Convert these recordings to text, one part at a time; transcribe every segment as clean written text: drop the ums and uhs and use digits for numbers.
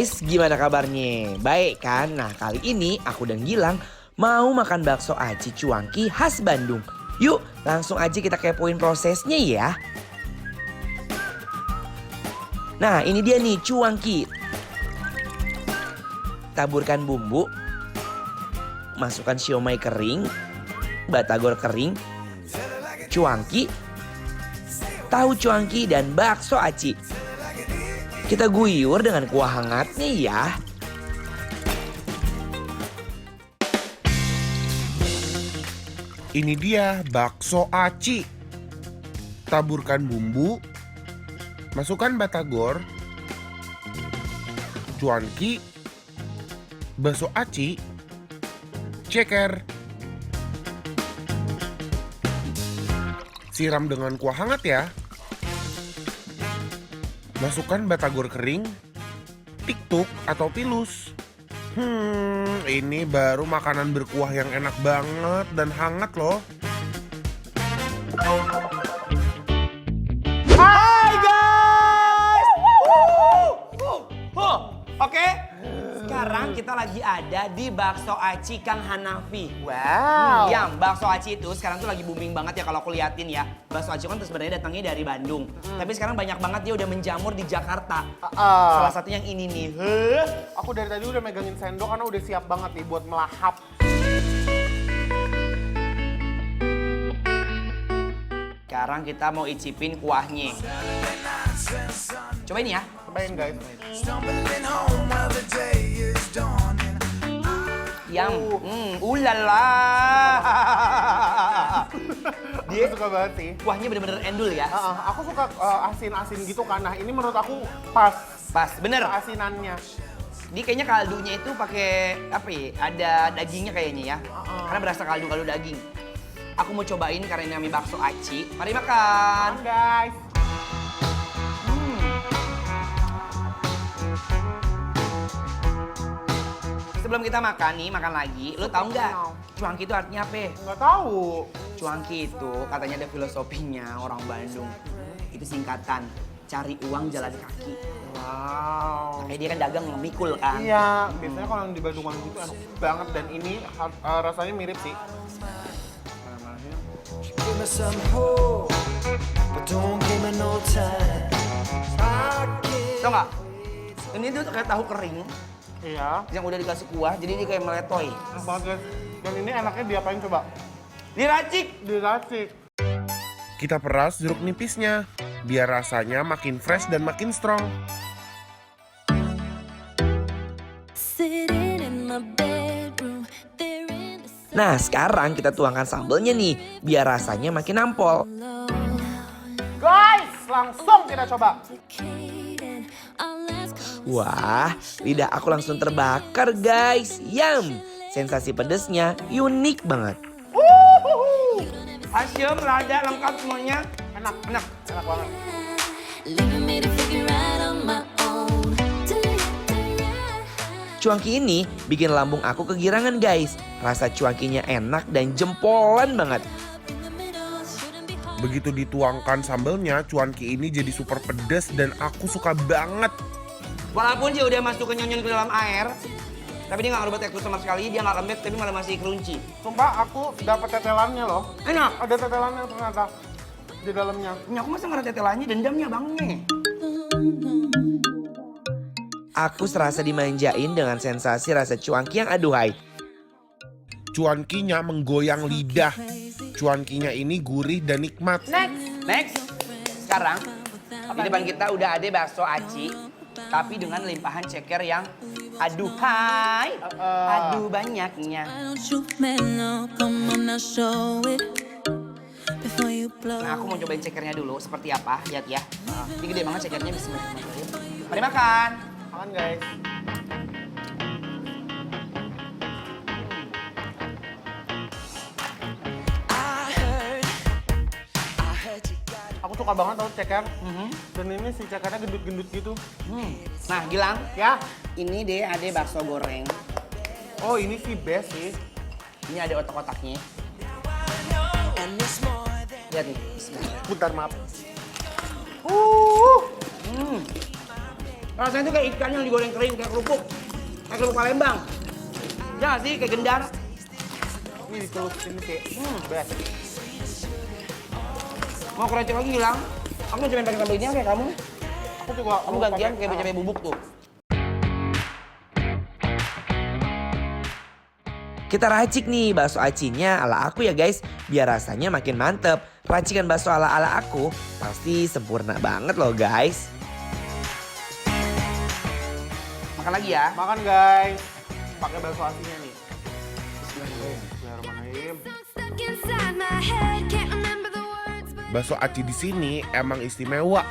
guys, gimana kabarnya? Baik kan? Nah kali ini aku dan Gilang mau makan bakso aci cuangki khas Bandung. Yuk langsung aja kita kepoin prosesnya ya. Nah ini dia nih cuangki. Taburkan bumbu, masukkan siomay kering, batagor kering, cuangki, tahu cuangki dan bakso aci. Kita guyur dengan kuah hangatnya ya. Ini dia bakso aci. Taburkan bumbu, masukkan batagor, cuanki, bakso aci, ceker. Siram dengan kuah hangat ya. Masukkan batagor kering, tiktuk atau pilus. Ini baru makanan berkuah yang enak banget dan hangat loh. Hai guys! Oke, sekarang kita lagi ada di Bakso Aci Kang Hanafi. Wow. Yang bakso aci itu sekarang tuh lagi booming banget ya kalau aku liatin ya. Bakso aci kan sebenarnya datangnya dari Bandung. Tapi sekarang banyak banget dia udah menjamur di Jakarta. Salah satunya yang ini nih. Aku dari tadi udah megangin sendok karena udah siap banget nih buat melahap. Sekarang kita mau icipin kuahnya. Cobain ya. Cobain guys. Yang, ulala. Dia suka banget sih. Kuahnya bener-bener endul ya. Aku suka asin-asin gitu kan. Nah ini menurut aku pas Pas, bener. keasinannya. Dia kayaknya kaldunya itu pakai apa ya? Ada dagingnya kayaknya ya. Karena berasa kaldu-kaldu daging. Aku mau cobain karena ini namanya bakso aci. Mari makan. Makan guys. Sebelum kita makan nih, makan lagi. Lo tau nggak? Cuangki itu artinya apa? Nggak tahu. Cuangki itu katanya ada filosofinya orang Bandung. Itu singkatan cari uang jalan kaki. Wow. Kayak dia kan dagang mikul kan. Iya, biasanya kalau yang di Bandungan gitu enak banget dan ini rasanya mirip sih. Give me some hope, but don't give me no time. Tau nggak? Ini tuh kayak tahu kering Iya. yang udah dikasih kuah, jadi dia kayak meletoy. Enak banget guys. Dan ini enaknya diapain coba? Diracik. Diracik. Kita peras jeruk nipisnya, biar rasanya makin fresh dan makin strong. Nah sekarang kita tuangkan sambelnya nih, biar rasanya makin nampol. Guys, langsung kita coba. Wah, lidah aku langsung terbakar guys. Yum, sensasi pedesnya unik banget. Asam, lada, lengkap semuanya. Enak banget. Cuangki ini bikin lambung aku kegirangan guys. Rasa cuangkinya enak dan jempolan banget. Begitu dituangkan sambelnya, cuanki ini jadi super pedas dan aku suka banget. Walaupun dia udah masuk ke nyonyon ke dalam air, tapi dia nggak ngerubah tekstur sama sekali. Dia nggak lembek tapi malah masih crunchy. Sumpah aku dapat tetelannya loh. Enak. Ada tetelannya ternyata di dalamnya. Punya aku masa nggak ada tetelannya, dendamnya bangnya. Aku serasa dimanjain dengan sensasi rasa cuangki yang aduhai. Cuankinya menggoyang lidah. Cuankinya ini gurih dan nikmat. Next. Sekarang di depan kita udah ada bakso aci, tapi dengan limpahan ceker yang aduhai. Aduh banyaknya. Nah aku mau cobain cekernya dulu seperti apa, lihat ya. Ini gede banget cekernya, bismillahirrahmanirrahim. Mari makan. Makan guys. Aku suka banget tau ceker. Dan ini si cekernya gendut-gendut gitu. Nah Gilang, Ya. ini deh ada bakso goreng. Oh ini sih best sih. Ini ada otak-otaknya. Lihat nih, bismillah. Bentar maaf. Rasanya tuh kayak ikan yang digoreng kering, kayak kerupuk Palembang. Ya nggak sih, kayak gendar. Ini ditelus ini sih. Best. Mau krecek lagi Gilang? Aku cuma pengen sambal ini kayak kamu. Aku juga. Kamu gantian kayak cabai bubuk tuh. Kita racik nih bakso acinya ala aku ya guys, biar rasanya makin mantep. Racikan bakso ala aku pasti sempurna banget loh guys. Makan lagi ya. Makan guys. Pakai bakso acinya nih. Bismillahirrahmanirrahim. Stuck inside my head, can't remember the words, but Bakso aci di sini emang istimewa.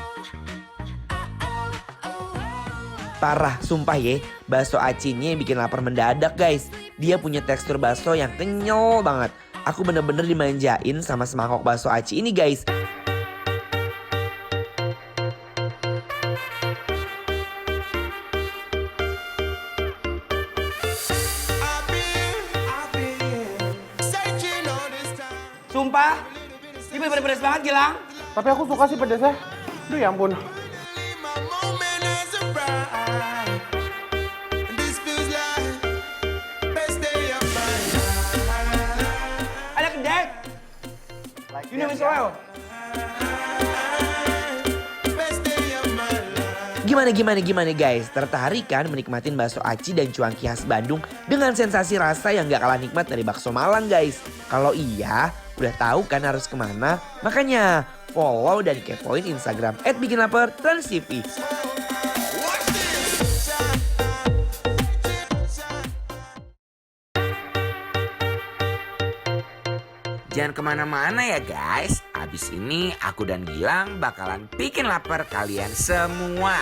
Parah, sumpah ye, bakso acinya bikin lapar mendadak guys. Dia punya tekstur bakso yang kenyal banget. Aku bener-bener dimanjain sama semangkok bakso aci ini guys. Sumpah, ini pedes-pedes banget Gilang. Tapi aku suka sih pedesnya. Aduh ya ampun. Ada kedai. You know as well. Gimana guys? Tertarik kan menikmatin bakso aci dan cuanki khas Bandung dengan sensasi rasa yang gak kalah nikmat dari bakso Malang guys? Kalau iya, udah tahu kan harus kemana? Makanya follow dan kepoin Instagram @bikinlaper_trans_tv. Jangan kemana-mana ya guys. Abis ini aku dan Gilang bakalan bikin lapar kalian semua.